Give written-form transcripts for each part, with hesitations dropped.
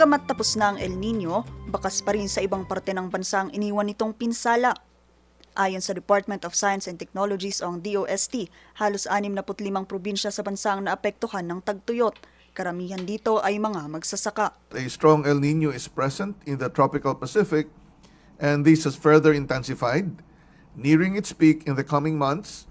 Bagamat tapos na ang El Nino, bakas pa rin sa ibang parte ng bansa ang iniwan nitong pinsala. Ayon sa Department of Science and Technologies o ang DOST, halos 65 probinsya sa bansa ang naapektuhan ng tagtuyot. Karamihan dito ay mga magsasaka. A strong El Nino is present in the tropical Pacific, and this has further intensified, nearing its peak in the coming months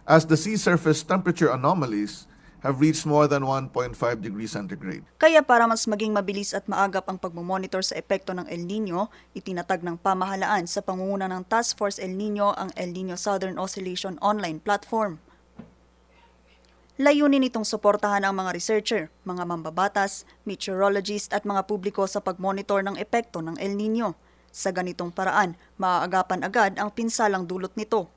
as the sea surface temperature anomalies have reached more than 1.5 degrees centigrade. Kaya para mas maging mabilis at maagap ang pagmomonitor sa epekto ng El Nino, itinatag ng pamahalaan sa pangunguna ng Task Force El Nino ang El Nino Southern Oscillation online platform. Layunin itong suportahan ang mga researcher, mga mambabatas, meteorologist at mga publiko sa pagmonitor ng epekto ng El Nino. Sa ganitong paraan, maaagapan agad ang pinsalang dulot nito.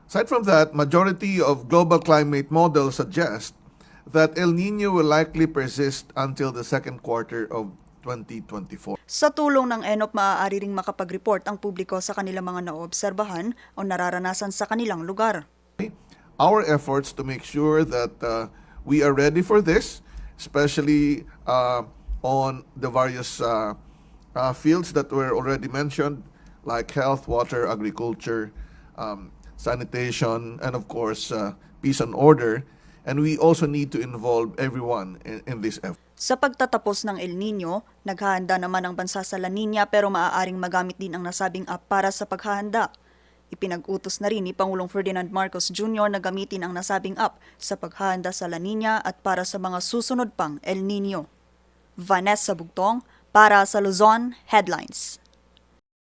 Aside from that, majority of global climate models suggest that El Nino will likely persist until the second quarter of 2024. Sa tulong ng ENOP, maaari ring makapag-report ang publiko sa kanilang mga naoobserbahan o nararanasan sa kanilang lugar. Our efforts to make sure that we are ready for this, especially on the various fields that were already mentioned, like health, water, agriculture, sanitation, and of course, peace and order. And we also need to involve everyone in this effort. Sa pagtatapos ng El Nino, naghahanda naman ang bansa sa La Nina pero maaaring magamit din ang nasabing app para sa paghahanda. Ipinag-utos na rin ni Pangulong Ferdinand Marcos Jr. na gamitin ang nasabing app sa paghahanda sa La Nina at para sa mga susunod pang El Nino. Vanessa Bugtong para sa Luzon Headlines.